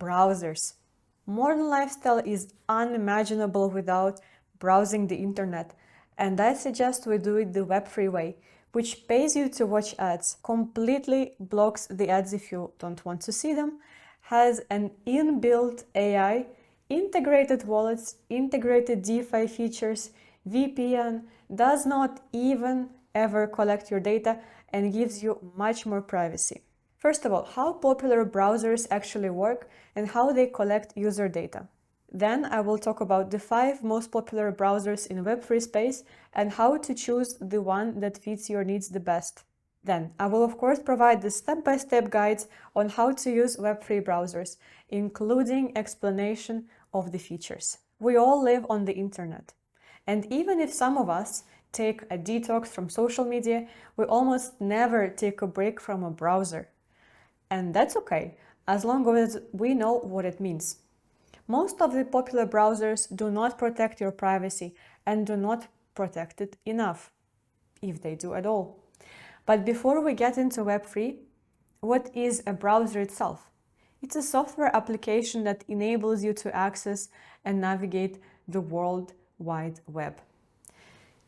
browsers. Modern lifestyle is unimaginable without browsing the internet, and I suggest we do it the Web3 way, which pays you to watch ads, completely blocks the ads if you don't want to see them, has an inbuilt AI, integrated wallets, integrated DeFi features, VPN, does not even ever collect your data, and gives you much more privacy. First of all, how popular browsers actually work and how they collect user data. Then I will talk about the 5 most popular browsers in Web3 space and how to choose the one that fits your needs the best. Then I will of course provide the step-by-step guides on how to use Web3 browsers, including explanation of the features. We all live on the internet. And even if some of us take a detox from social media, we almost never take a break from a browser. And that's okay, as long as we know what it means. Most of the popular browsers do not protect your privacy and do not protect it enough, if they do at all. But before we get into Web3, what is a browser itself? It's a software application that enables you to access and navigate the World Wide Web.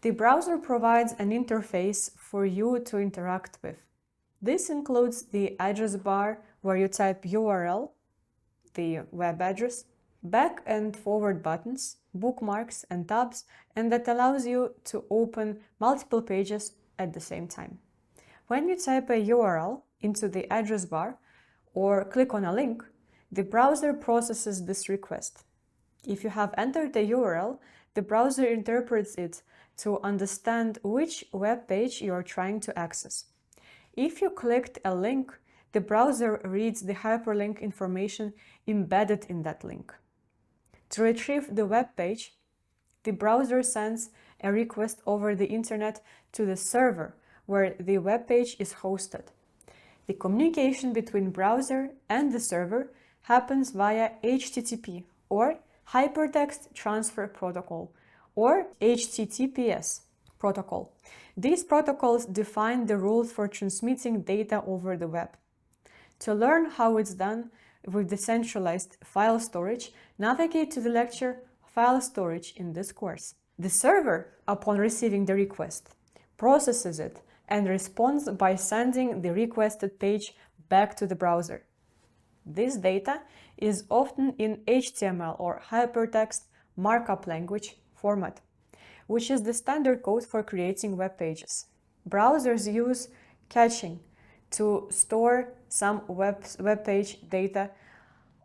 The browser provides an interface for you to interact with. This includes the address bar where you type URL, the web address, back and forward buttons, bookmarks and tabs, and that allows you to open multiple pages at the same time. When you type a URL into the address bar or click on a link, the browser processes this request. If you have entered the URL, the browser interprets it to understand which web page you are trying to access. If you clicked a link, the browser reads the hyperlink information embedded in that link. To retrieve the web page, the browser sends a request over the internet to the server where the web page is hosted. The communication between browser and the server happens via HTTP or Hypertext Transfer Protocol or HTTPS protocol. These protocols define the rules for transmitting data over the web. To learn how it's done with decentralized file storage, navigate to the lecture File Storage in this course. The server, upon receiving the request, processes it and responds by sending the requested page back to the browser. This data is often in HTML or Hypertext Markup Language format, which is the standard code for creating web pages. Browsers use caching to store some web page data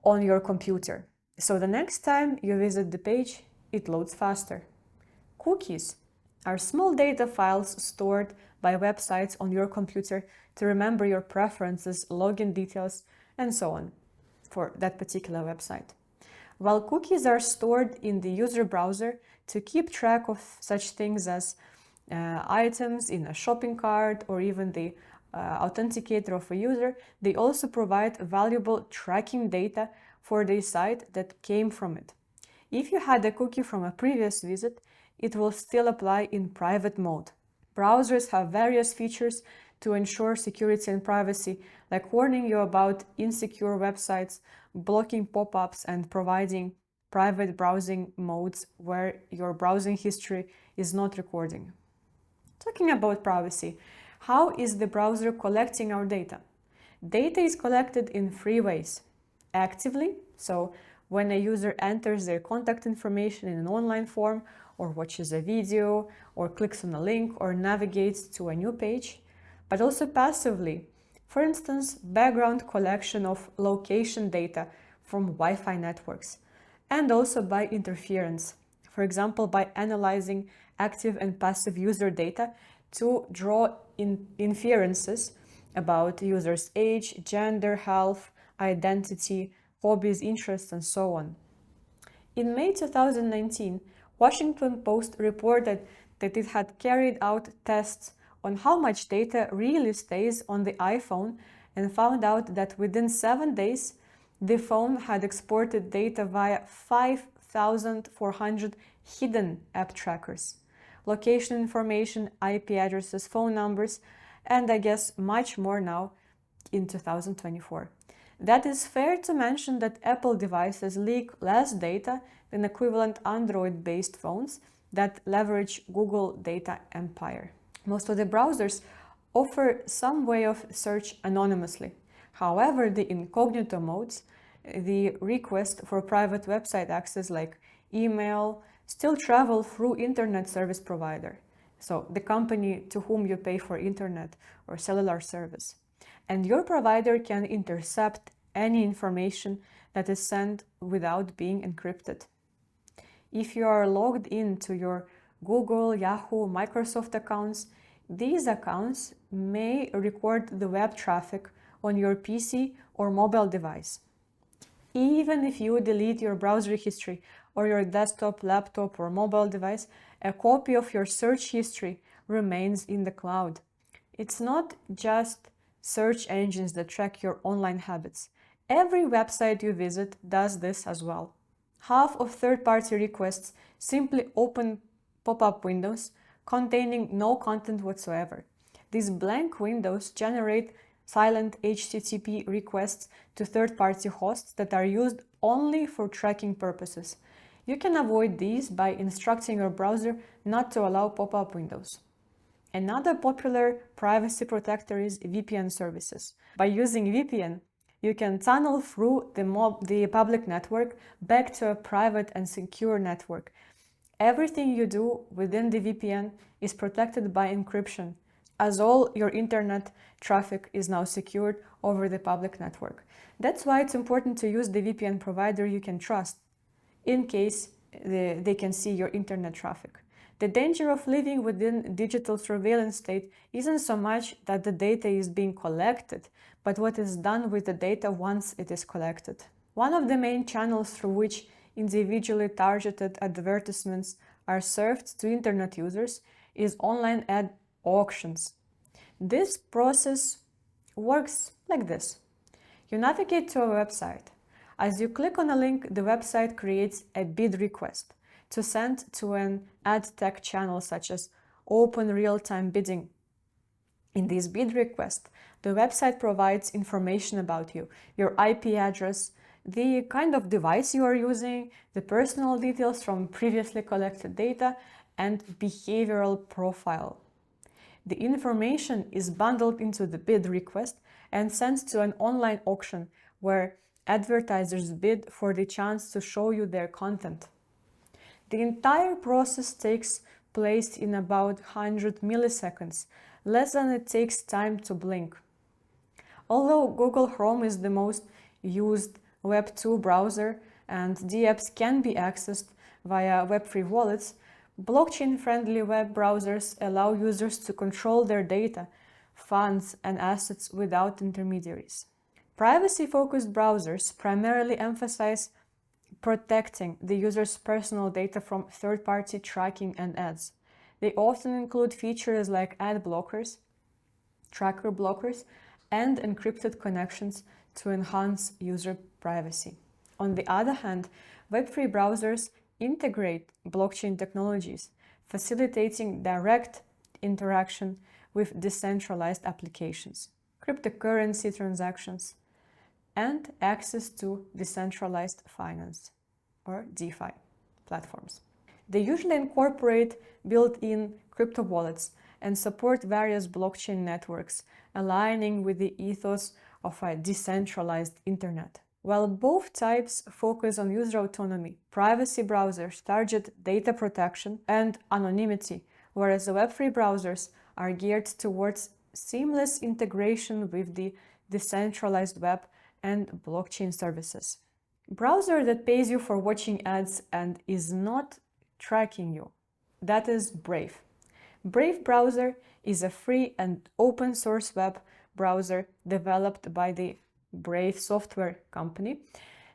on your computer. So the next time you visit the page, it loads faster. Cookies are small data files stored by websites on your computer to remember your preferences, login details, and so on for that particular website. While cookies are stored in the user browser to keep track of such things as items in a shopping cart or even the authenticator of a user, they also provide valuable tracking data for the site that came from it. If you had a cookie from a previous visit, it will still apply in private mode. Browsers have various features to ensure security and privacy, like warning you about insecure websites, blocking pop-ups, and providing private browsing modes where your browsing history is not recording. Talking about privacy, how is the browser collecting our data? Data is collected in 3 ways. Actively, so when a user enters their contact information in an online form, or watches a video, or clicks on a link, or navigates to a new page, but also passively, for instance, background collection of location data from Wi-Fi networks, and also by interference, for example, by analyzing active and passive user data to draw inferences about users' age, gender, health, identity, hobbies, interests, and so on. In May 2019, Washington Post reported that it had carried out tests on how much data really stays on the iPhone and found out that within 7 days, the phone had exported data via 5,400 hidden app trackers, location information, IP addresses, phone numbers, and I guess much more now in 2024. That is fair to mention that Apple devices leak less data than equivalent Android-based phones that leverage Google data empire. Most of the browsers offer some way of search anonymously. However, the incognito modes, the request for private website access like email, still travel through internet service provider. So the company to whom you pay for internet or cellular service. And your provider can intercept any information that is sent without being encrypted. If you are logged into your Google, Yahoo, Microsoft accounts, these accounts may record the web traffic on your PC or mobile device. Even if you delete your browser history or your desktop, laptop, or mobile device, a copy of your search history remains in the cloud. It's not just search engines that track your online habits. Every website you visit does this as well. Half of third-party requests simply open pop-up windows containing no content whatsoever. These blank windows generate silent HTTP requests to third-party hosts that are used only for tracking purposes. You can avoid these by instructing your browser not to allow pop-up windows. Another popular privacy protector is VPN services. By using VPN, you can tunnel through the public network back to a private and secure network. Everything you do within the VPN is protected by encryption, as all your internet traffic is now secured over the public network. That's why it's important to use the VPN provider you can trust, in case they can see your internet traffic. The danger of living within digital surveillance state isn't so much that the data is being collected, but what is done with the data once it is collected. One of the main channels through which individually targeted advertisements are served to internet users is online ad auctions. This process works like this. You navigate to a website. As you click on a link, the website creates a bid request to send to an ad tech channel such as open real-time bidding. In this bid request, the website provides information about you, your IP address, the kind of device you are using, the personal details from previously collected data, and behavioral profile. The information is bundled into the bid request and sent to an online auction where advertisers bid for the chance to show you their content. The entire process takes place in about 100 milliseconds, less than it takes time to blink. Although Google Chrome is the most used Web2 browser and dApps can be accessed via Web3 wallets, blockchain-friendly web browsers allow users to control their data, funds, and assets without intermediaries. Privacy-focused browsers primarily emphasize protecting the user's personal data from third-party tracking and ads. They often include features like ad blockers, tracker blockers, and encrypted connections to enhance user privacy. On the other hand, Web3 browsers integrate blockchain technologies, facilitating direct interaction with decentralized applications, cryptocurrency transactions, and access to decentralized finance, or DeFi, platforms. They usually incorporate built-in crypto wallets and support various blockchain networks, aligning with the ethos of a decentralized internet. While both types focus on user autonomy, privacy browsers target data protection and anonymity, whereas the Web3 browsers are geared towards seamless integration with the decentralized web and blockchain services. Browser that pays you for watching ads and is not tracking you. That is Brave. Brave browser is a free and open source web browser developed by the Brave software company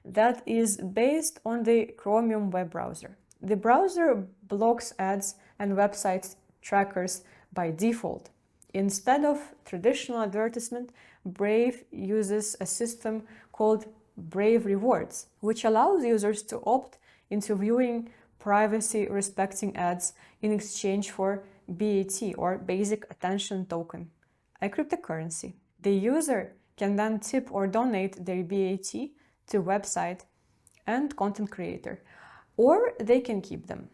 that is based on the Chromium web browser. The browser blocks ads and website trackers by default. Instead of traditional advertisement, Brave uses a system called Brave Rewards, which allows users to opt into viewing privacy-respecting ads in exchange for BAT, or Basic Attention Token, a cryptocurrency. The user can then tip or donate their BAT to website and content creator, or they can keep them.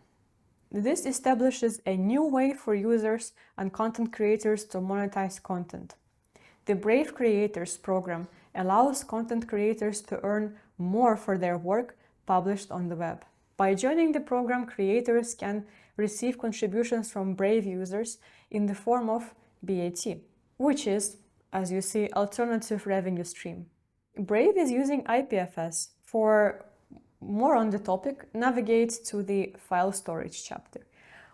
This establishes a new way for users and content creators to monetize content. The Brave Creators program allows content creators to earn more for their work published on the web. By joining the program, creators can receive contributions from Brave users in the form of BAT, which is, as you see, alternative revenue stream. Brave is using IPFS. For more on the topic, navigate to the file storage chapter.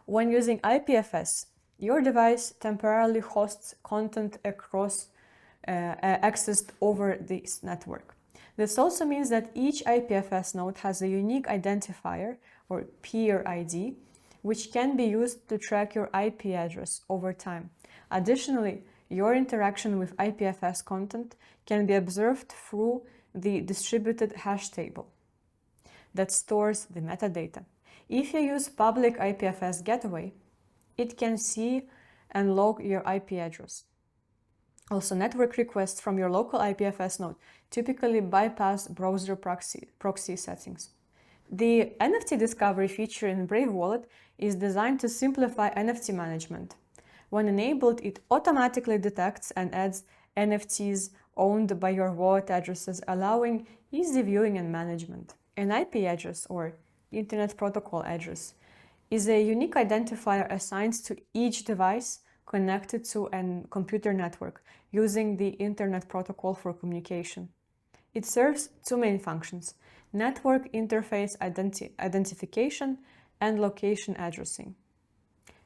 When using IPFS, your device temporarily hosts content across accessed over this network. This also means that each IPFS node has a unique identifier, or peer ID, which can be used to track your IP address over time. Additionally, your interaction with IPFS content can be observed through the distributed hash table that stores the metadata. If you use public IPFS gateway, it can see and log your IP address. Also, network requests from your local IPFS node typically bypass browser proxy settings. The NFT discovery feature in Brave Wallet is designed to simplify NFT management. When enabled, it automatically detects and adds NFTs owned by your wallet addresses, allowing easy viewing and management. An IP address, or Internet Protocol address, is a unique identifier assigned to each device connected to a computer network using the Internet Protocol for communication. It serves two main functions: network interface identification and location addressing.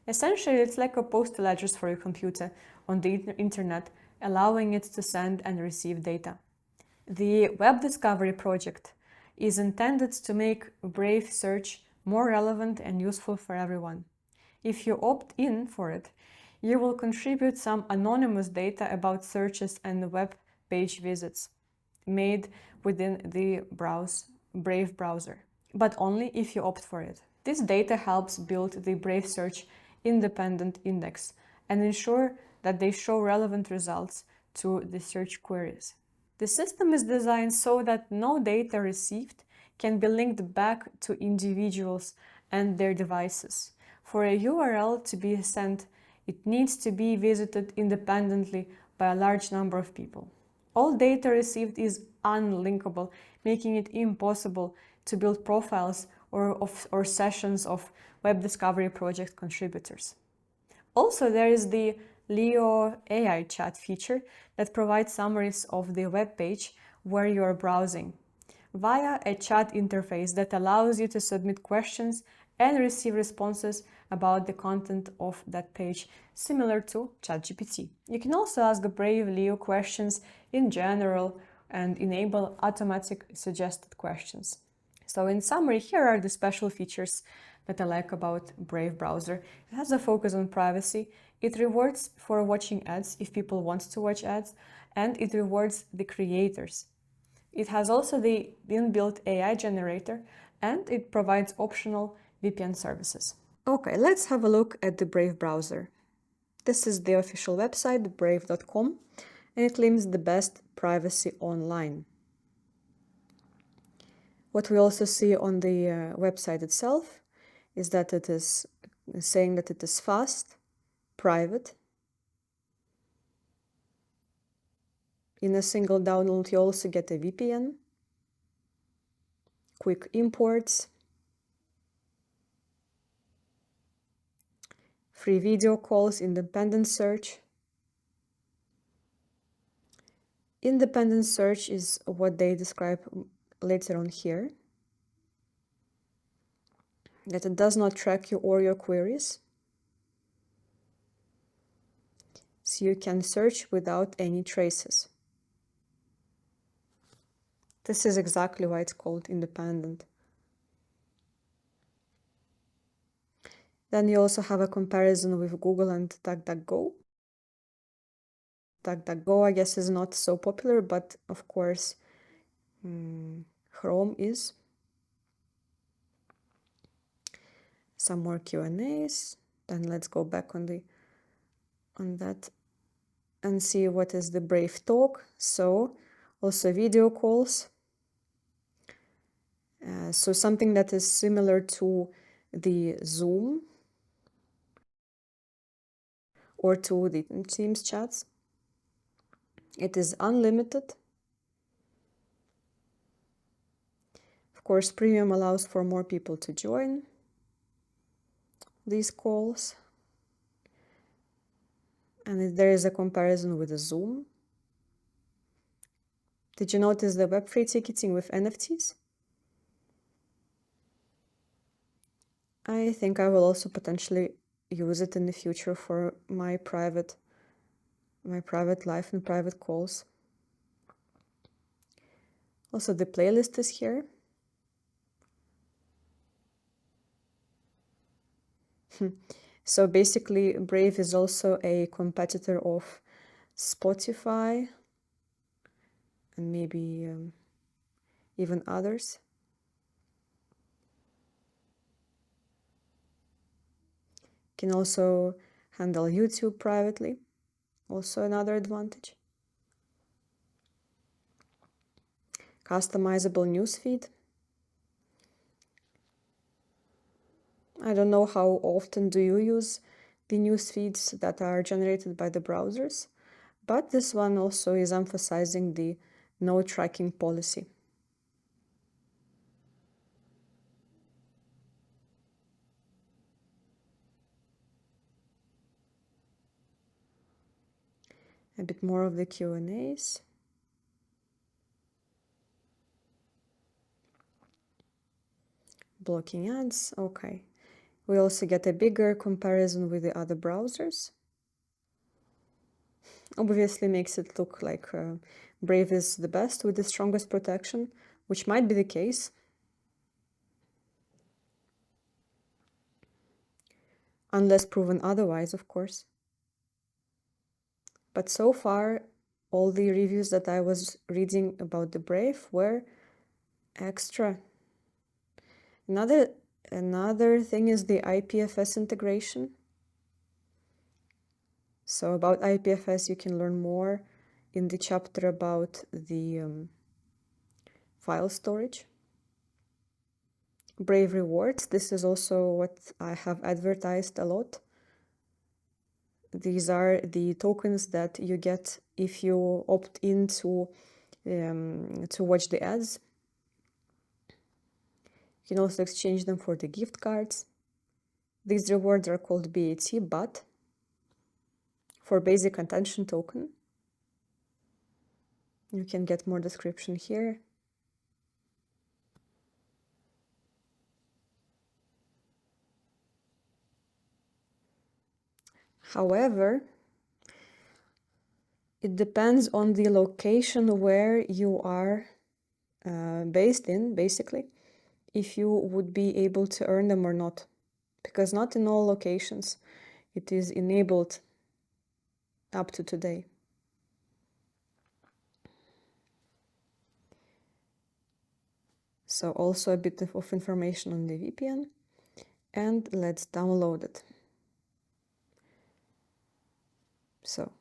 Essentially, it's like a postal address for your computer on the internet, allowing it to send and receive data. The Web Discovery project is intended to make Brave search more relevant and useful for everyone. If you opt in for it, you will contribute some anonymous data about searches and web page visits made within the Brave browser, but only if you opt for it. This data helps build the Brave Search independent index and ensure that they show relevant results to the search queries. The system is designed so that no data received can be linked back to individuals and their devices. For a URL to be sent, it needs to be visited independently by a large number of people. All data received is unlinkable, making it impossible to build profiles or sessions of Web Discovery Project contributors. Also, there is the Leo AI chat feature that provides summaries of the web page where you are browsing via a chat interface that allows you to submit questions and receive responses about the content of that page, similar to ChatGPT. You can also ask Brave Leo questions in general and enable automatic suggested questions. So in summary, here are the special features that I like about Brave Browser. It has a focus on privacy. It rewards for watching ads if people want to watch ads, and it rewards the creators. It has also the inbuilt AI generator, and it provides optional VPN services. Okay, let's have a look at the Brave browser. This is the official website, brave.com, and it claims the best privacy online. What we also see on the website itself is that it is saying that it is fast, private. In a single download, you also get a VPN, quick imports, free video calls, independent search. Independent search is what they describe later on here, that it does not track you or your queries. So you can search without any traces. This is exactly why it's called independent. Then you also have a comparison with Google and DuckDuckGo. DuckDuckGo, I guess, is not so popular, but of course, Chrome is. Some more Q&As. Then let's go back on that. and see what is the Brave talk. So also video calls. So something that is similar to the Zoom or to the Teams chats. It is unlimited. Of course, premium allows for more people to join these calls. And there is a comparison with the Zoom. Did you notice the Web3 ticketing with NFTs? I think I will also potentially use it in the future for my private life and private calls. Also, the playlist is here. So basically, Brave is also a competitor of Spotify and maybe even others. Can also handle YouTube privately, also another advantage. Customizable newsfeed. I don't know how often do you use the news feeds that are generated by the browsers, but this one also is emphasizing the no tracking policy. A bit more of the Q&As. Blocking ads, okay. We also get a bigger comparison with the other browsers. Obviously makes it look like Brave is the best with the strongest protection, which might be the case. Unless proven otherwise, of course. But so far, all the reviews that I was reading about the Brave were extra. Another thing is the IPFS integration. So about IPFS, you can learn more in the chapter about the file storage. Brave rewards, this is also what I have advertised a lot. These are the tokens that you get if you opt in to watch the ads. You can also exchange them for the gift cards. These rewards are called BAT, but for basic attention token. You can get more description here. However, it depends on the location where you are based in, basically, if you would be able to earn them or not. Because not in all locations it is enabled up to today. So also a bit of information on the VPN, and let's download it. So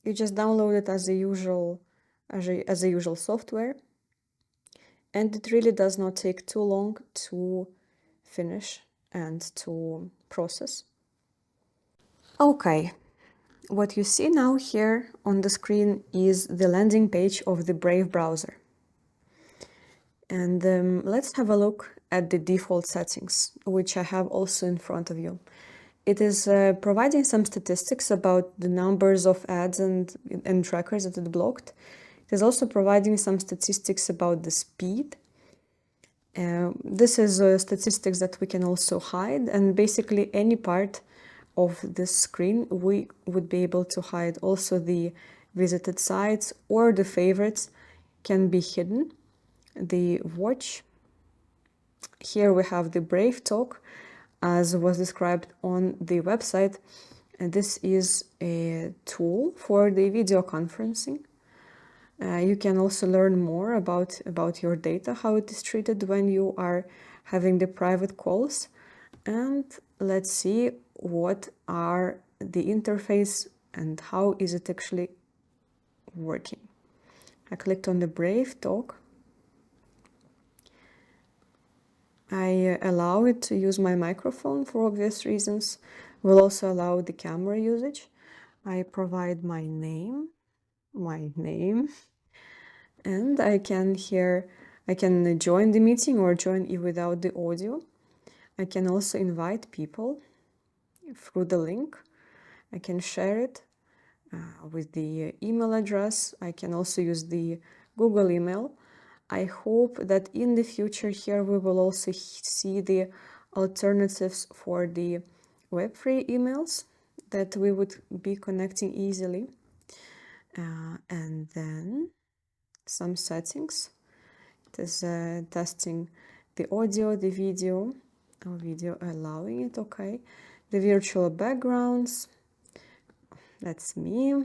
you just download it as a usual software, and it really does not take too long to finish and to process. Okay, what you see now here on the screen is the landing page of the Brave browser. And let's have a look at the default settings, which I have also in front of you. It is providing some statistics about the numbers of ads and trackers that it blocked. It is also providing some statistics about the speed. This is statistics that we can also hide, and basically any part of this screen we would be able to hide. Also the visited sites or the favorites can be hidden. The watch. Here we have the Brave talk as was described on the website. And this is a tool for the video conferencing. You can also learn more about your data, how it is treated when you are having the private calls. And let's see what are the interface and how is it actually working. I clicked on the Brave talk. I allow it to use my microphone for obvious reasons. Will also allow the camera usage. I provide my name, and I can join the meeting or join it without the audio. I can also invite people through the link. I can share it with the email address. I can also use the Google email. I hope that in the future here we will also see the alternatives for the Web3 emails that we would be connecting easily. And then some settings. It is testing the audio, the video, allowing it, okay. The virtual backgrounds, that's me.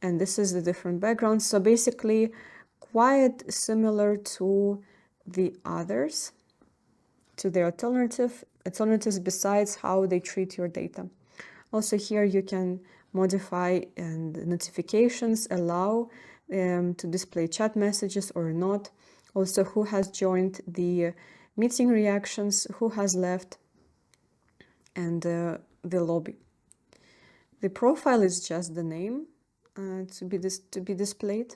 And this is the different backgrounds. So basically quite similar to the others, to the alternatives besides how they treat your data. Also here you can modify and notifications, allow to display chat messages or not. Also who has joined the meeting reactions, who has left, and the lobby. The profile is just the name to be displayed.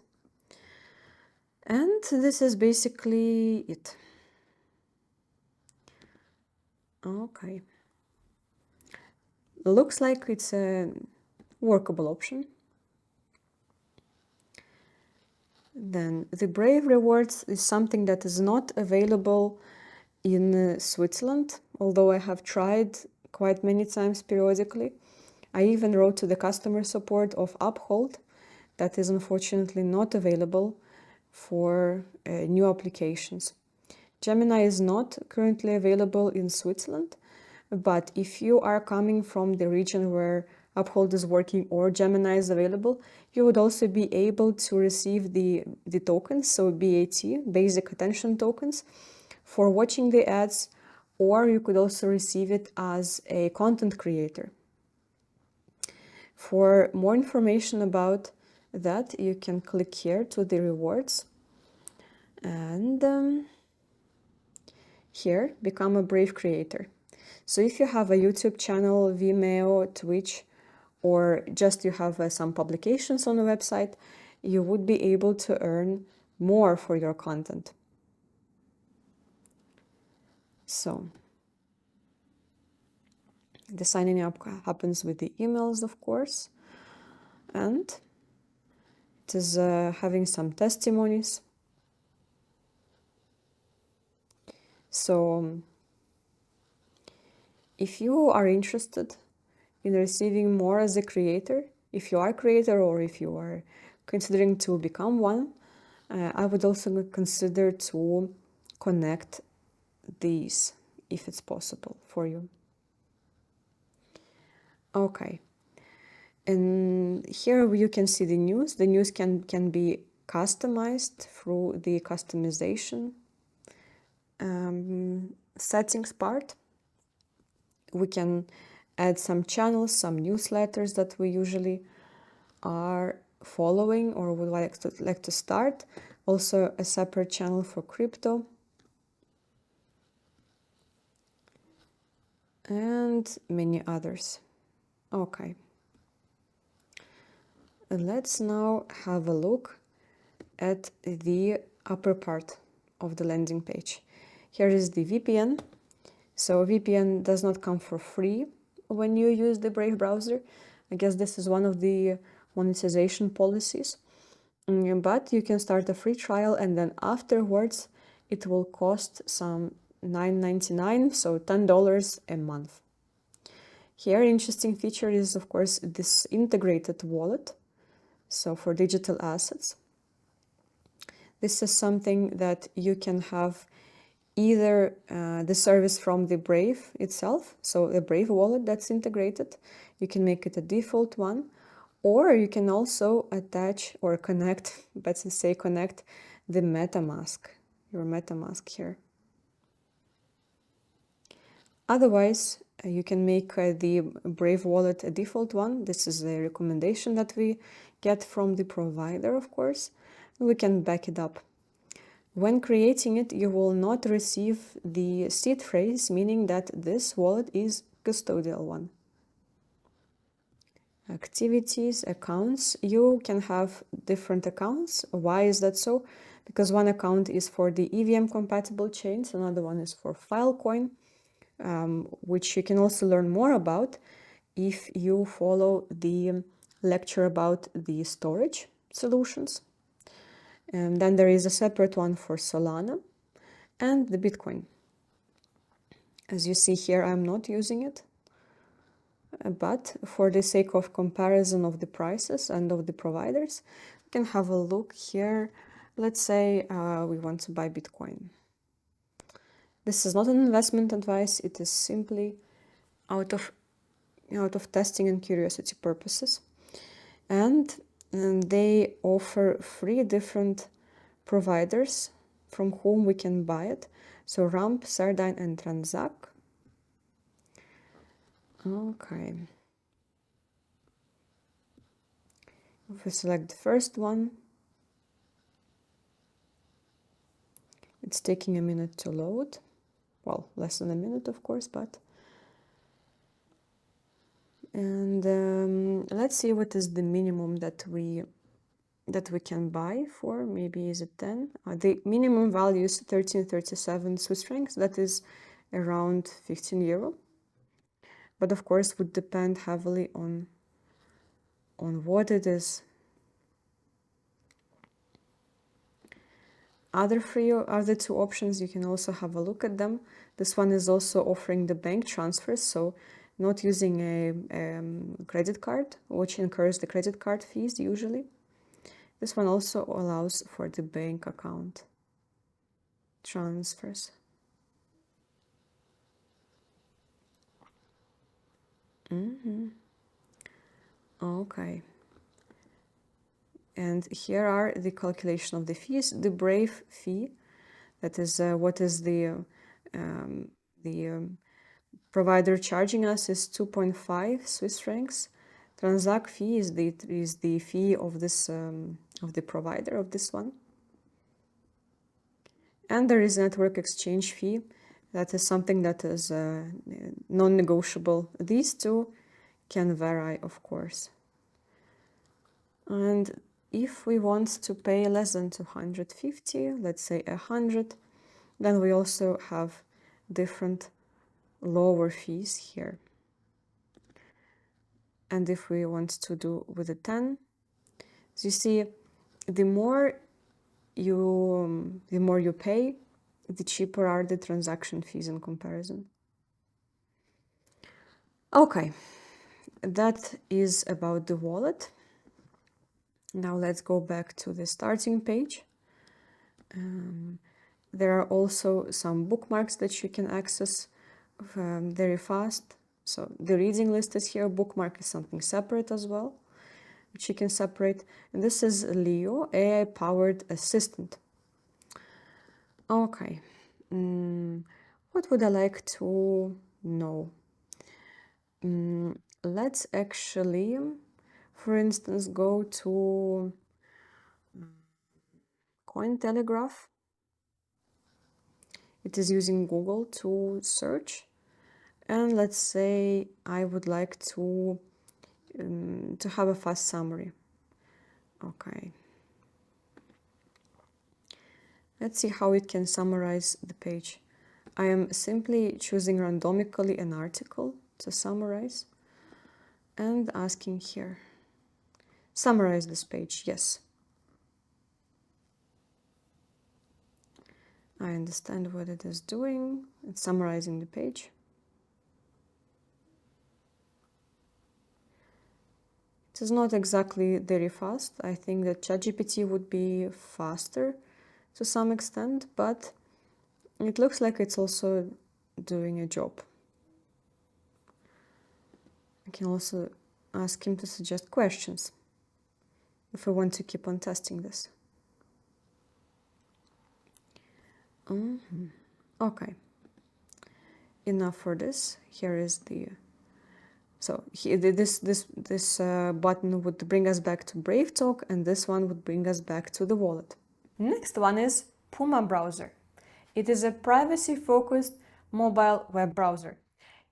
And this is basically it. Okay. Looks like it's a workable option. Then the Brave Rewards is something that is not available in Switzerland, although I have tried quite many times periodically. I even wrote to the customer support of Uphold. That is unfortunately not available for new applications. Gemini is not currently available in Switzerland, but if you are coming from the region where Uphold is working or Gemini is available, you would also be able to receive the tokens, so BAT, basic attention tokens, for watching the ads, or you could also receive it as a content creator. For more information about that, you can click here to the rewards, and here, become a Brave creator. So if you have a YouTube channel, Vimeo, Twitch, or just you have some publications on the website, you would be able to earn more for your content. So the signing up happens with the emails, of course, and it is having some testimonies. So if you are interested in receiving more as a creator, if you are a creator or if you are considering to become one, I would also consider to connect these if it's possible for you. Okay, and here you can see the news. The news can be customized through the customization settings part. We can add some channels, some newsletters that we usually are following or would like to start. Also a separate channel for crypto. And many others. Okay. And let's now have a look at the upper part of the landing page. Here is the VPN. So VPN does not come for free when you use the Brave browser. I guess this is one of the monetization policies. But you can start a free trial and then afterwards it will cost some $9.99, so $10 a month. Here, interesting feature is, of course, this integrated wallet. So for digital assets, this is something that you can have either the service from the Brave itself, so a Brave wallet that's integrated, you can make it a default one, or you can also attach or connect, let's say connect the MetaMask, your MetaMask here. Otherwise, You can make the Brave wallet a default one. This is a recommendation that we get from the provider, of course. We can back it up. When creating it, you will not receive the seed phrase, meaning that this wallet is custodial one. Activities, accounts. You can have different accounts. Why is that so? Because one account is for the EVM compatible chains, another one is for Filecoin, which you can also learn more about if you follow the lecture about the storage solutions. And then there is a separate one for Solana and the Bitcoin. As you see here, I'm not using it, but for the sake of comparison of the prices and of the providers, we can have a look here. Let's say we want to buy Bitcoin. This is not an investment advice. It is simply out of testing and curiosity purposes. And they offer 3 different providers from whom we can buy it. So Ramp, Sardine, and Transact. Okay. If we select the first one, it's taking a minute to load. Well, less than a minute, of course, but. And let's see what is the minimum that we can buy for. Maybe is it 10? The minimum value is 1337 Swiss francs. That is around 15 euro. But of course, would depend heavily on what it is. Other 2 options, you can also have a look at them. This one is also offering the bank transfers, so not using a credit card, which incurs the credit card fees usually. This one also allows for the bank account transfers. Okay. And here are the calculation of the fees. The Brave fee, that is what is the provider charging us, is 2.5 Swiss francs. Transact fee is the fee of this of the provider of this one. And there is a network exchange fee. That is something that is non-negotiable. These 2 can vary, of course. And if we want to pay less than 250, let's say 100, then we also have different lower fees here. And if we want to do with a 10, so you see, the more you pay, the cheaper are the transaction fees in comparison. Okay, that is about the wallet. Now let's go back to the starting page. There are also some bookmarks that you can access very fast. So the reading list is here. Bookmark is something separate as well, which you can separate. And this is Leo, AI-powered assistant. Okay. What would I like to know? Let's actually, for instance, go to Cointelegraph. It is using Google to search. And let's say I would like to have a fast summary. Okay. Let's see how it can summarize the page. I am simply choosing randomically an article to summarize and asking here, summarize this page. Yes. I understand what it is doing. It's summarizing the page. It is not exactly very fast. I think that ChatGPT would be faster to some extent, but it looks like it's also doing a job. I can also ask him to suggest questions if I want to keep on testing this. Okay. enough for this. Here is the this button would bring us back to Brave Talk, and this one would bring us back to the wallet. Next one is Puma Browser. It is a privacy-focused mobile web browser.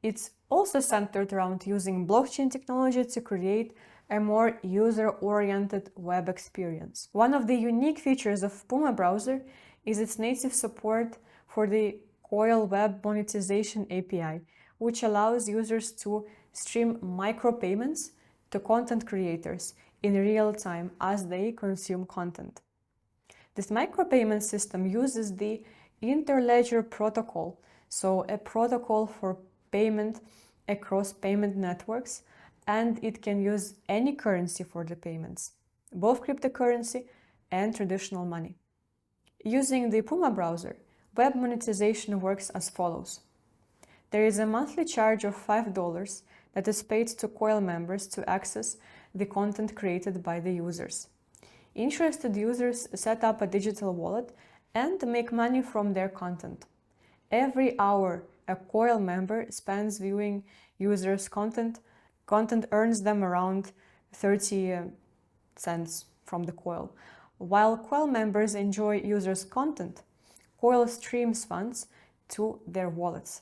It's also centered around using blockchain technology to create a more user-oriented web experience. One of the unique features of Puma Browser is its native support for the Coil web monetization API, which allows users to stream micropayments to content creators in real time as they consume content. This micropayment system uses the Interledger protocol, so a protocol for payment across payment networks, and it can use any currency for the payments, both cryptocurrency and traditional money. Using the Puma browser, web monetization works as follows. There is a monthly charge of $5 that is paid to Coil members to access the content created by the users. Interested users set up a digital wallet and make money from their content. Every hour a Coil member spends viewing users' content earns them around 30 cents from the Coil. While Coil members enjoy users' content, Coil streams funds to their wallets.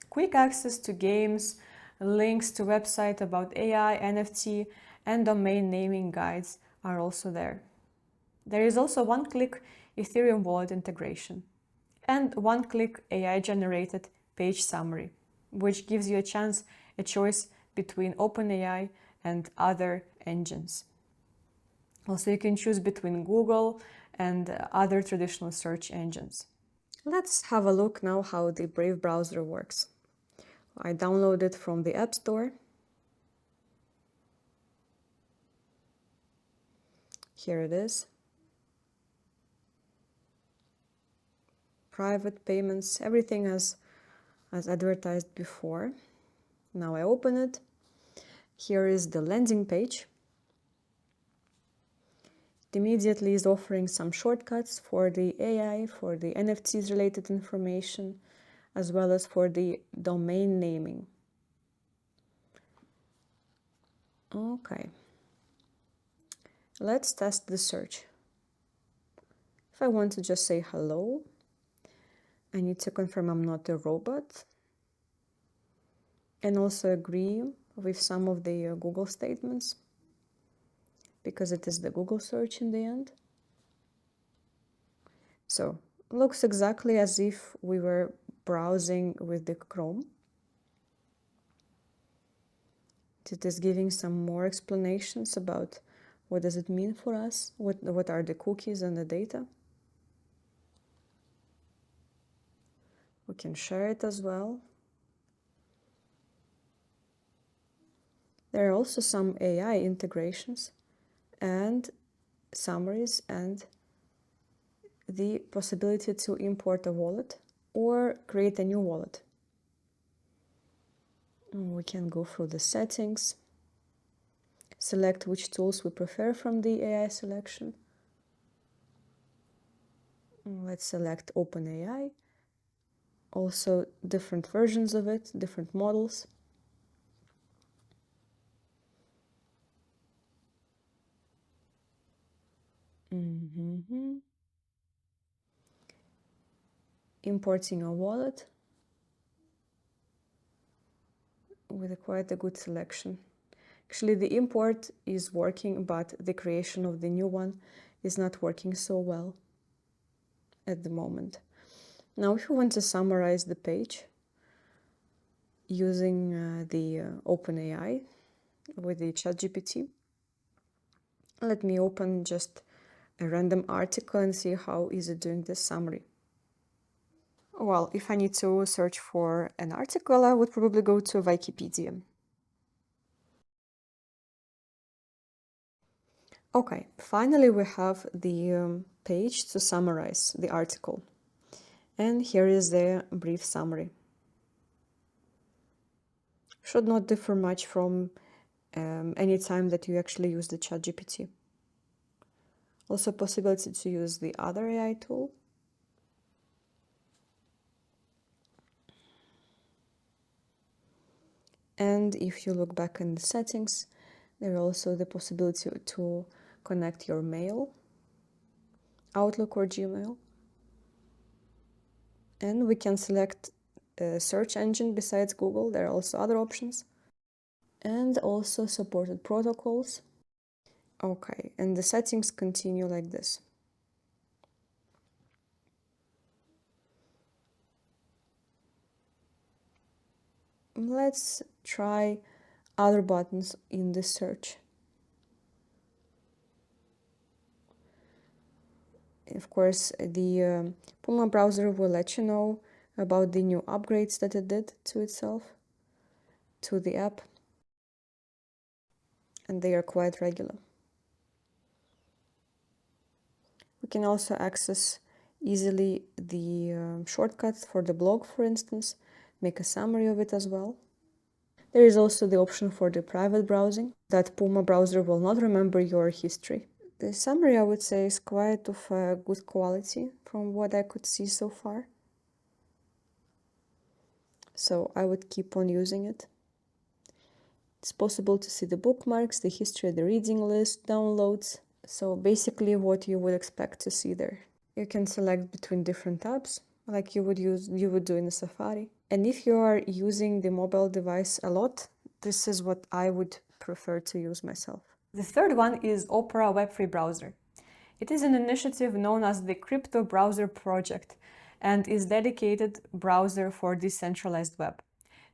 Quick access to games, links to websites about AI, NFT, and domain naming guides are also there. There is also one-click Ethereum wallet integration and one-click AI-generated page summary, which gives you a choice between OpenAI and other engines. Also, you can choose between Google and other traditional search engines. Let's have a look now how the Brave browser works. I downloaded it from the App Store. Here it is. Private payments, everything as advertised before. Now I open it. Here is the landing page. It immediately is offering some shortcuts for the AI, for the NFTs related information, as well as for the domain naming. Okay. Let's test the search. If I want to just say hello, I need to confirm I'm not a robot and also agree with some of the Google statements because it is the Google search in the end. So, looks exactly as if we were browsing with the Chrome. It is giving some more explanations about what does it mean for us, what are the cookies and the data. We can share it as well. There are also some AI integrations and summaries and the possibility to import a wallet or create a new wallet. We can go through the settings, select which tools we prefer from the AI selection. Let's select OpenAI. Also different versions of it, different models. Importing a wallet with quite a good selection. Actually, the import is working, but the creation of the new one is not working so well at the moment. Now, if you want to summarize the page using the OpenAI with the ChatGPT, let me open just a random article and see how is it doing this summary. Well, if I need to search for an article, I would probably go to Wikipedia. Okay, finally we have the page to summarize the article. And here is the brief summary. Should not differ much from any time that you actually use the ChatGPT. Also possibility to use the other AI tool. And if you look back in the settings, there is also the possibility to connect your mail, Outlook or Gmail. And we can select a search engine besides Google. There are also other options. And also supported protocols. Okay, and the settings continue like this. Let's try other buttons in the search. Of course, the Puma browser will let you know about the new upgrades that it did to itself, to the app, and they are quite regular. We can also access easily the shortcuts for the blog, for instance, make a summary of it as well. There is also the option for the private browsing, that Puma browser will not remember your history. The summary, I would say, is quite of good quality from what I could see so far. So I would keep on using it. It's possible to see the bookmarks, the history of the reading list, downloads. So basically what you would expect to see there. You can select between different tabs, like you would do in a Safari. And if you are using the mobile device a lot, this is what I would prefer to use myself. The third one is Opera Web3 Browser. It is an initiative known as the Crypto Browser Project and is dedicated browser for decentralized web.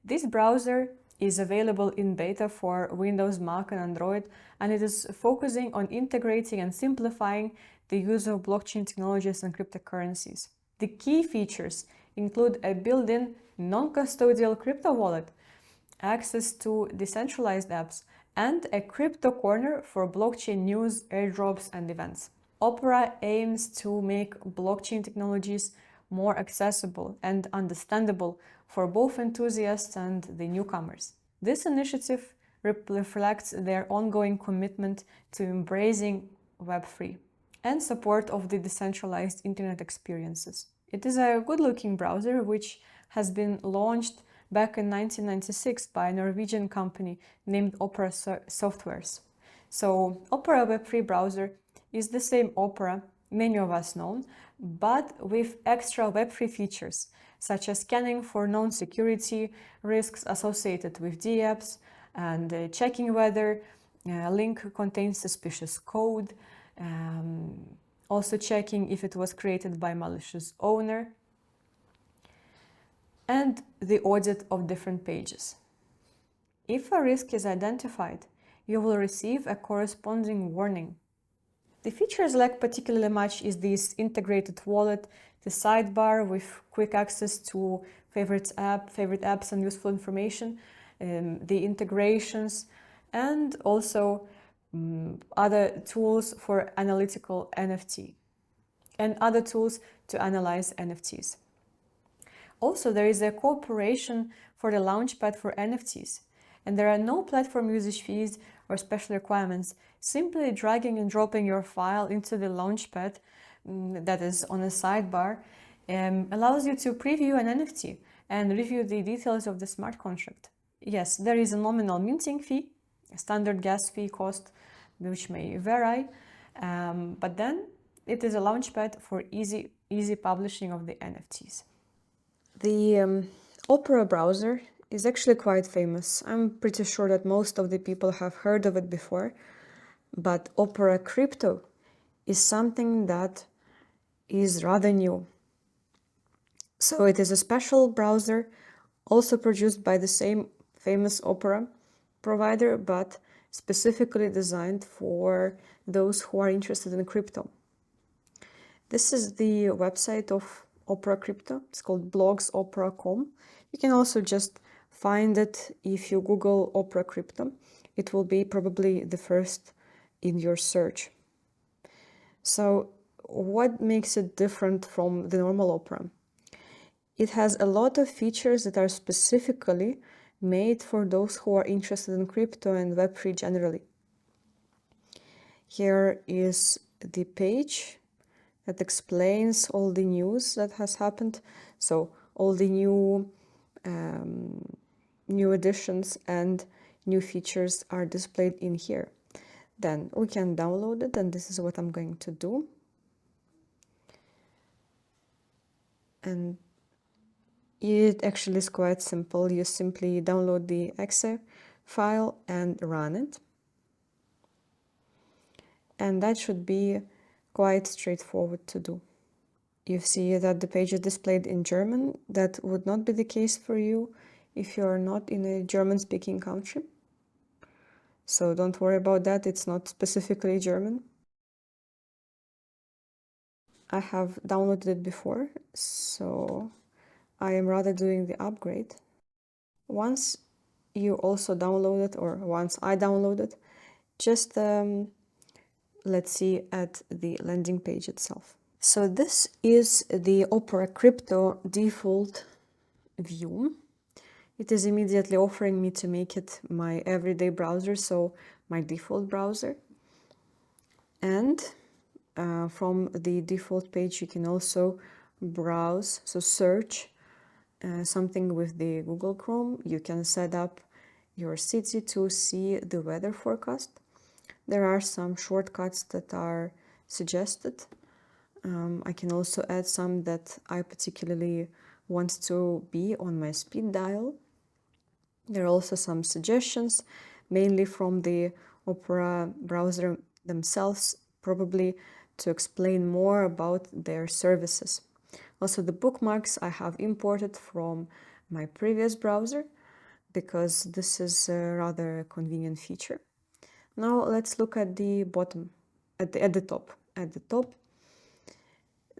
This browser is available in beta for Windows, Mac and Android, and it is focusing on integrating and simplifying the use of blockchain technologies and cryptocurrencies. The key features include a built-in non-custodial crypto wallet, access to decentralized apps, and a crypto corner for blockchain news, airdrops, and events. Opera aims to make blockchain technologies more accessible and understandable for both enthusiasts and the newcomers. This initiative reflects their ongoing commitment to embracing Web3 and support of the decentralized internet experiences. It is a good-looking browser which has been launched back in 1996 by a Norwegian company named Opera Softwares. So Opera Web3 browser is the same Opera many of us know, but with extra Web3 features, such as scanning for known security risks associated with dApps, and checking whether a link contains suspicious code, also checking if it was created by malicious owner, and the audit of different pages. If a risk is identified, you will receive a corresponding warning. The features I like particularly much is this integrated wallet, the sidebar with quick access to favorite apps and useful information, the integrations, and also other tools for analytical NFT and other tools to analyze NFTs. Also, there is a cooperation for the launchpad for NFTs, and there are no platform usage fees or special requirements. Simply dragging and dropping your file into the launchpad that is on a sidebar allows you to preview an NFT and review the details of the smart contract. Yes, there is a nominal minting fee, a standard gas fee cost, which may vary, but then it is a launchpad for easy publishing of the NFTs. The Opera browser is actually quite famous. I'm pretty sure that most of the people have heard of it before, but Opera Crypto is something that is rather new. So it is a special browser also produced by the same famous Opera provider, but specifically designed for those who are interested in crypto. This is the website of Opera Crypto. It's called blogsopera.com. You can also just find it if you Google Opera Crypto. It will be probably the first in your search. So what makes it different from the normal Opera? It has a lot of features that are specifically made for those who are interested in crypto and Web3 generally. Here is the page that explains all the news that has happened. So all the new new additions and new features are displayed in here. Then we can download it, and this is what I'm going to do. And it actually is quite simple. You simply download the exe file and run it. And that should be quite straightforward to do. You see that the page is displayed in German. That would not be the case for you if you are not in a German-speaking country. So don't worry about that, it's not specifically German. I have downloaded it before, so I am rather doing the upgrade. Once you also download it, or once I download it, just let's see at the landing page itself. So this is the Opera Crypto default view. It is immediately offering me to make it my everyday browser, so my default browser. And from the default page you can also browse, so search something with the Google Chrome. You can set up your city to see the weather forecast. There are some shortcuts that are suggested. I can also add some that I particularly want to be on my speed dial. There are also some suggestions, mainly from the Opera browser themselves, probably to explain more about their services. Also, the bookmarks I have imported from my previous browser, because this is a rather convenient feature. Now let's look at the bottom, at the top. At the top,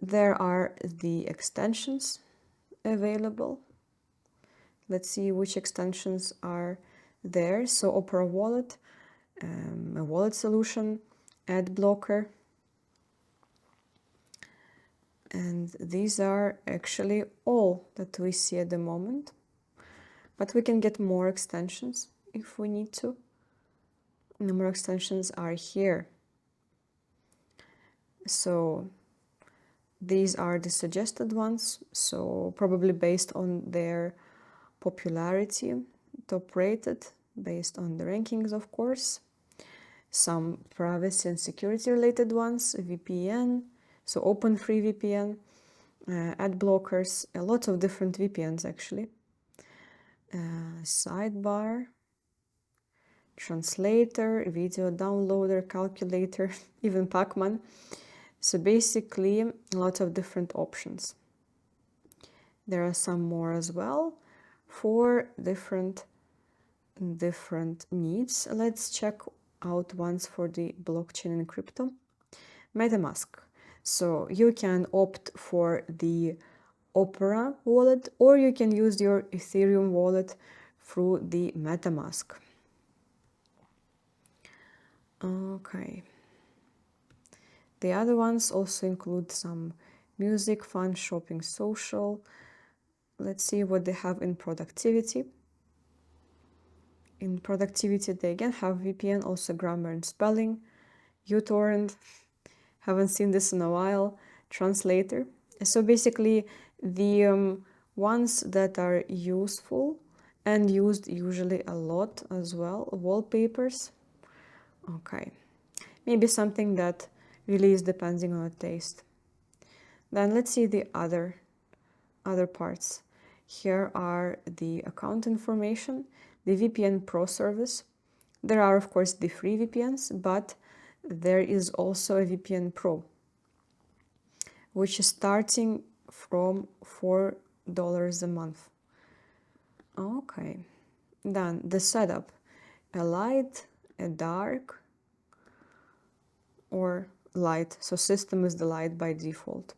there are the extensions available. Let's see which extensions are there. So Opera Wallet, a wallet solution, ad blocker. And these are actually all that we see at the moment. But we can get more extensions if we need to. The more extensions are here. So these are the suggested ones, so probably based on their popularity, top rated, based on the rankings, of course. Some privacy and security related ones, VPN, so open free VPN, ad blockers, a lot of different VPNs actually. Sidebar, translator, video downloader, calculator, even Pacman. So basically a lot of different options. There are some more as well for different needs. Let's check out ones for the blockchain and crypto. MetaMask. So you can opt for the Opera wallet, or you can use your Ethereum wallet through the MetaMask. Okay. The other ones also include some music, fun, shopping, social. Let's see what they have in productivity. In productivity, they again have VPN, also grammar and spelling, uTorrent, haven't seen this in a while, translator. So basically the ones that are useful and used usually a lot as well. Wallpapers. Okay. Maybe something that really is depending on a taste. Then let's see the other parts. Here are the account information, the VPN Pro service. There are, of course, the free VPNs, but there is also a VPN Pro, which is starting from $4 a month. Okay. Then the setup, a light, a dark, or light. So system is the light by default.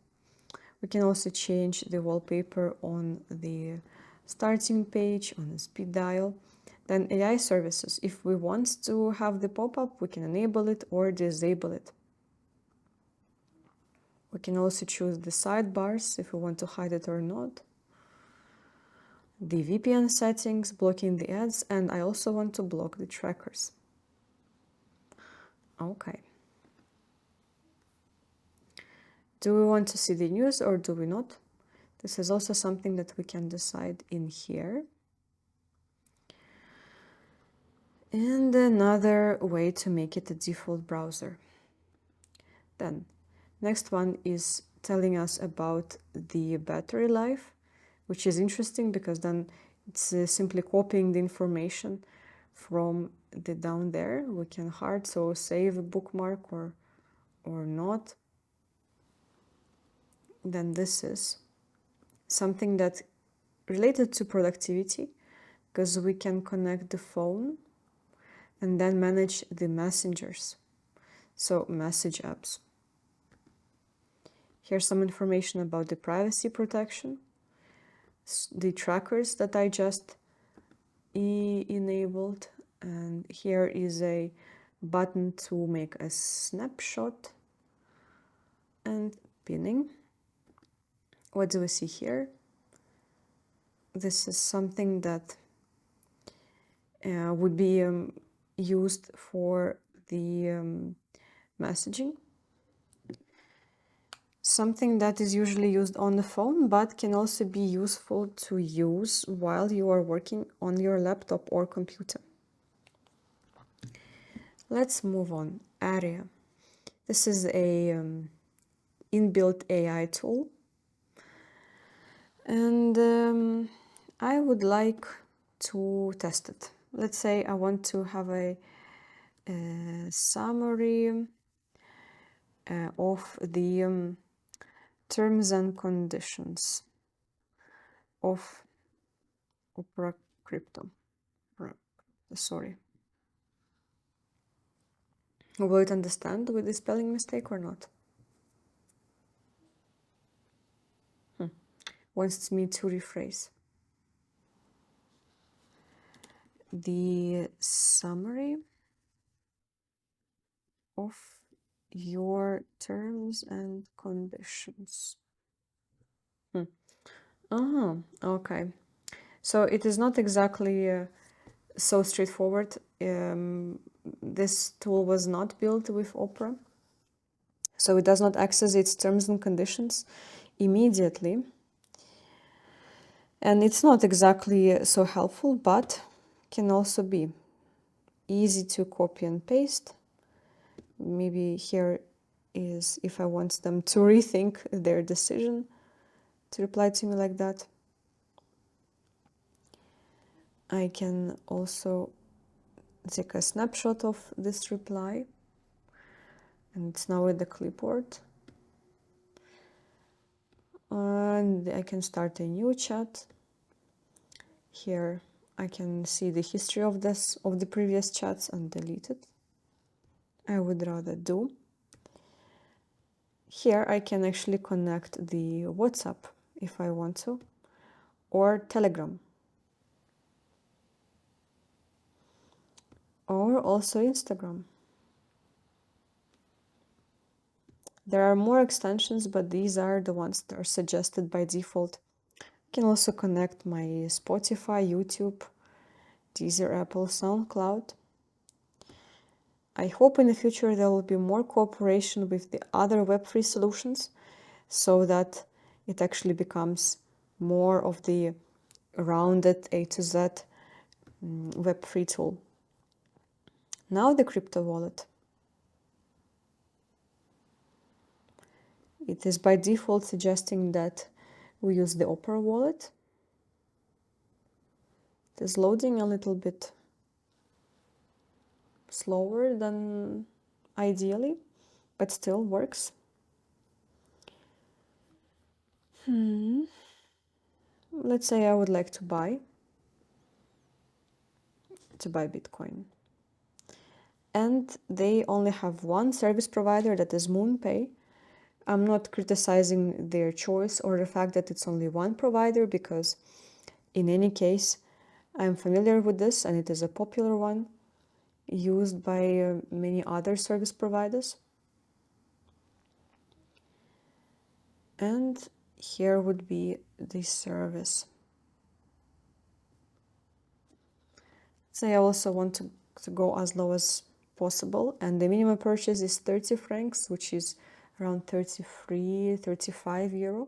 We can also change the wallpaper on the starting page, on the speed dial. Then AI services. If we want to have the pop-up, we can enable it or disable it. We can also choose the sidebars if we want to hide it or not. The VPN settings, blocking the ads, and I also want to block the trackers. Okay. Do we want to see the news or do we not? This is also something that we can decide in here. and another way to make it a default browser. Then next one is telling us about the battery life, which is interesting because then it's simply copying the information from the down there. We can hard so save a bookmark or not. Then this is something that related to productivity, because we can connect the phone and then manage the messengers, so message apps. Here's some information about the privacy protection, the trackers that I just enabled, and here is a button to make a snapshot and pinning. What do we see here? This is something that would be used for the messaging. Something that is usually used on the phone, but can also be useful to use while you are working on your laptop or computer. Let's move on. Aria. This is a inbuilt AI tool. And I would like to test it. Let's say I want to have a summary of the terms and conditions of Opera Crypto. Sorry. Will it understand with the spelling mistake or not? Wants me to rephrase. The summary of your terms and conditions. Okay. So it is not exactly so straightforward. This tool was not built with Opera, so it does not access its terms and conditions immediately. And it's not exactly so helpful, but can also be easy to copy and paste. Maybe here is if I want them to rethink their decision to reply to me like that. I can also take a snapshot of this reply, and it's now at the clipboard. And I can start a new chat. Here I can see the history of the previous chats and delete it. I would rather do. Here I can actually connect the WhatsApp if I want to, or Telegram, or also Instagram. There are more extensions, but these are the ones that are suggested by default. I can also connect my Spotify, YouTube, Deezer, Apple, SoundCloud. I hope in the future there will be more cooperation with the other Web3 solutions so that it actually becomes more of the rounded A to Z Web3 tool. Now the crypto wallet. It is by default suggesting that we use the Opera wallet. It is loading a little bit slower than ideally, but still works. Let's say I would like to buy Bitcoin. And they only have one service provider, that is MoonPay. I'm not criticizing their choice or the fact that it's only one provider, because in any case, I'm familiar with this and it is a popular one used by many other service providers. And here would be the service. Say I also want to go as low as possible, and the minimum purchase is 30 francs, which is around 33, 35 euro.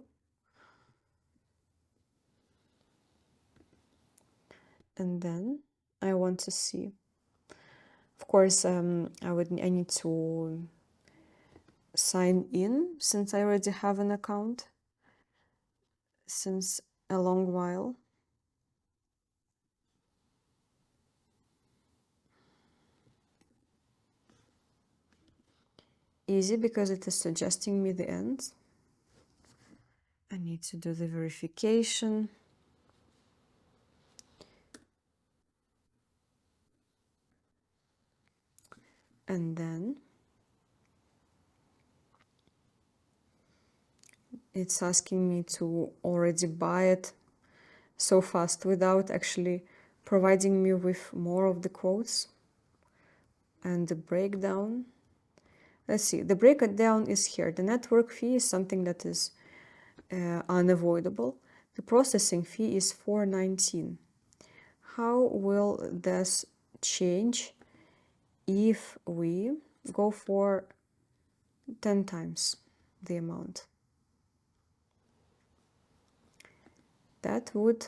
And then I want to see Of course, I need to sign in since I already have an account since a long while. Easy because it is suggesting me the end. I need to do the verification. And then it's asking me to already buy it so fast without actually providing me with more of the quotes and the breakdown. Let's see, the breakdown is here. The network fee is something that is unavoidable. The processing fee is $4.19. How will this change if we go for 10 times the amount? That would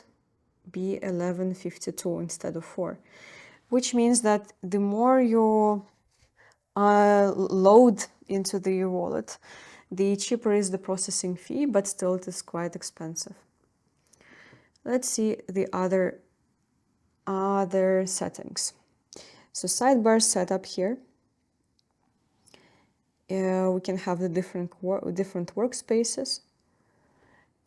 be $11.52 instead of 4, which means that the more you load into the wallet, the cheaper is the processing fee, but still it is quite expensive. Let's see the other settings. So sidebar setup here. We can have the different workspaces.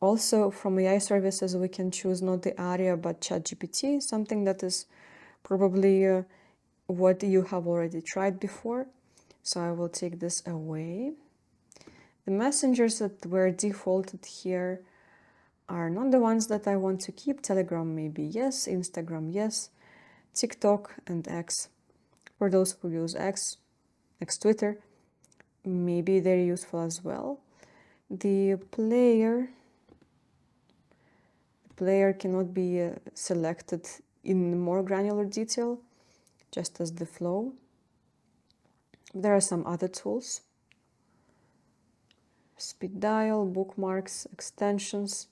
Also, from AI services, we can choose not the ARIA but ChatGPT, something that is probably what you have already tried before. So I will take this away. The messengers that were defaulted here are not the ones that I want to keep. Telegram maybe yes, Instagram yes, TikTok and X. For those who use X Twitter, maybe they're useful as well. The player cannot be selected in more granular detail, just as the flow. There are some other tools. Speed dial, bookmarks, extensions.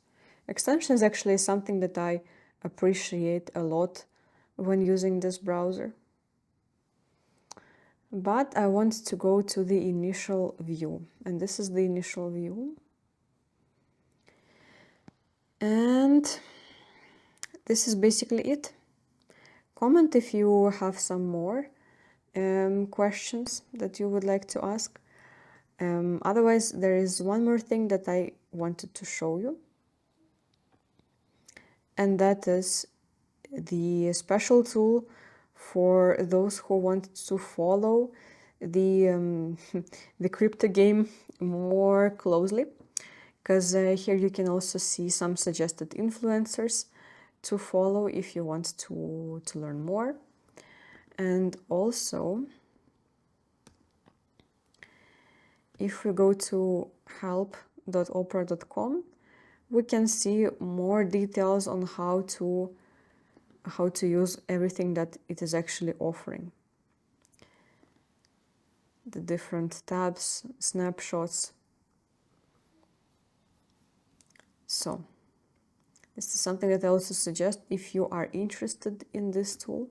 Extensions actually is something that I appreciate a lot when using this browser. But I want to go to the initial view, and this is the initial view. And this is basically it. Comment if you have some more questions that you would like to ask. Otherwise, there is one more thing that I wanted to show you, and that is the special tool for those who want to follow the the crypto game more closely, because here you can also see some suggested influencers to follow if you want to learn more. And also, if we go to help.opera.com, we can see more details on how to use everything that it is actually offering. The different tabs, snapshots. So this is something that I also suggest if you are interested in this tool.